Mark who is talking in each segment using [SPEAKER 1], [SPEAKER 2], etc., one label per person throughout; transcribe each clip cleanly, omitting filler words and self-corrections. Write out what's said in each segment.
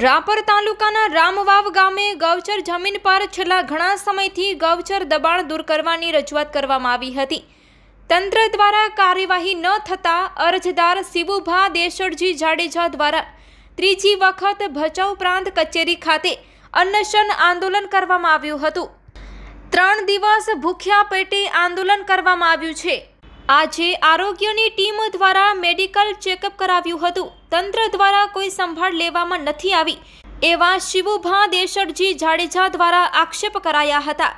[SPEAKER 1] રાપર તાલુકાના રામવાવ ગામે ગૌચર જમીન પર છેલ્લા ઘણા સમયથી ગૌચર દબાણ દૂર કરવાની રજૂઆત કરવામાં આવી હતી। તંત્ર દ્વારા કાર્યવાહી ન થતાં અરજદાર શિવુભા દેશડજી જાડેજા દ્વારા ત્રીજી વખત ભચાઉ પ્રાંત કચેરી ખાતે અનશન આંદોલન કરવામાં આવ્યું હતું। 3 દિવસ ભૂખ્યા પેટે આંદોલન કરવામાં આવ્યું છે। આજે આરોગ્યની ટીમ દ્વારા મેડિકલ ચેકઅપ કરાવ્યું હતું। તંત્ર દ્વારા કોઈ સંભાળ લેવામાં નથી આવી એવા શિવુભા દેશડજી જાડેજા દ્વારા આક્ષેપ કરાયા હતા।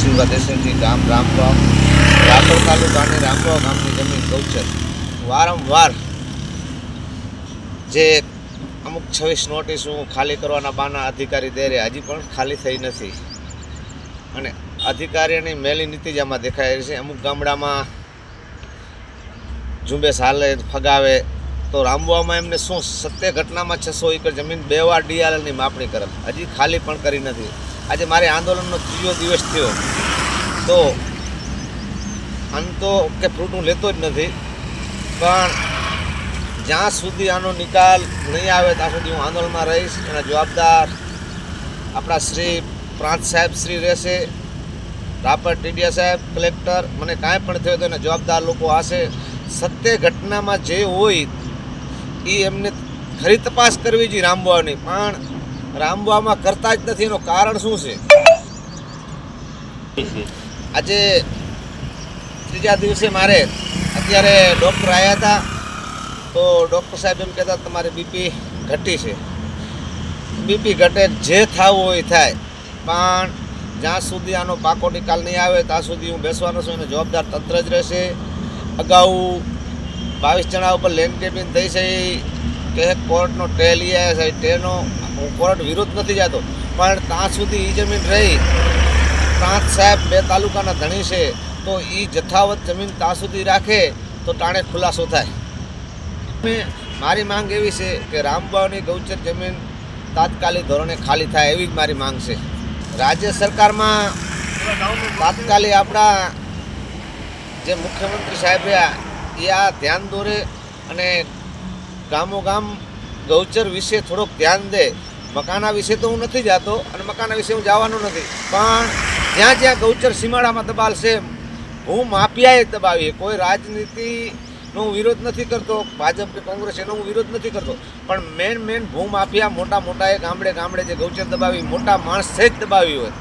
[SPEAKER 2] શિવુભા દેશડજી ગામ રામવાવ રાપર તાલુકાની રામવાવ ગામની જમીન ગૌચર વારંવાર જે અમુક 26 નોટિસો ખાલી કરવાના બાના અધિકારી દે રહ્યા હજી પણ ખાલી થઈ નથી અને અધિકારીઓની મેલી નીતિ જ આમાં દેખાઈ રહી છે। અમુક ગામડામાં ઝુંબેશ હાલે ફગાવે તો રામવાવમાં એમને શું સત્ય ઘટનામાં 600 એકર જમીન 2 વાર ડીઆરએલની માપણી કરે હજી ખાલી પણ કરી નથી। આજે મારે આંદોલનનો 3જો દિવસ થયો તો અંતો કે ફ્રૂટ હું લેતો જ નથી, પણ જ્યાં સુધી આનો નિકાલ નહીં આવે ત્યાં સુધી હું આંદોલનમાં રહીશ। એના જવાબદાર આપણા શ્રી પ્રાંત સાહેબ શ્રી રહેશે, રાપર ટીડીયા સાહેબ, કલેક્ટર, મને કાંઈ પણ થયો તો એના જવાબદાર લોકો હશે। સત્ય ઘટનામાં જે હોય એ એમને ખરી તપાસ કરવી જોઈએ રામવાવની, પણ રામવાવમાં કરતા જ નથી। એનું કારણ શું છે? આજે 3જા દિવસે મારે અત્યારે ડૉક્ટર આવ્યા હતા તો ડૉક્ટર સાહેબ એમ કહેતા તમારી બીપી ઘટી છે। બીપી ઘટે જે થવું હોય થાય, પણ જ્યાં સુધી આનો પાકો નિકાલ નહીં આવે ત્યાં સુધી હું બેસવાનો છું। એનો જવાબદાર તંત્ર જ રહેશે। અગાઉ 22 જણા ઉપર લેન્ડ ટેપિંગ થઈ છે કે કોર્ટનો સ્ટે લઈ આવ્યા છે। સ્ટેનો હું કોર્ટ વિરુદ્ધ નથી જતો, પણ ત્યાં સુધી એ જમીન રહી પ્રાંત સાહેબ 2 તાલુકાના ધણી છે તો એ જથ્થાવત જમીન ત્યાં સુધી રાખે તો ટાણે ખુલાસો થાય। મારી માંગ એવી છે કે રામવાવની ગૌચર જમીન તાત્કાલિક ધોરણે ખાલી થાય એવી જ મારી માંગ છે। રાજ્ય સરકારમાં તાત્કાલિક આપણા જે મુખ્યમંત્રી સાહેબ રહ્યા એ આ ધ્યાન દોરે અને ગામો ગામ ગૌચર વિશે થોડોક ધ્યાન દે। મકાના વિશે તો હું નથી જતો અને મકાના વિશે હું જવાનો નથી, પણ જ્યાં જ્યાં ગૌચર સીમાડામાં દબાલશે હું માફિયાએ દબાવીએ। કોઈ રાજનીતિનો હું વિરોધ નથી કરતો, ભાજપ કે કોંગ્રેસ એનો હું વિરોધ નથી કરતો, પણ મેન ભૂમાફિયા મોટા મોટા એ ગામડે ગામડે જે ગૌચર દબાવી મોટા માણસે જ દબાવી હોય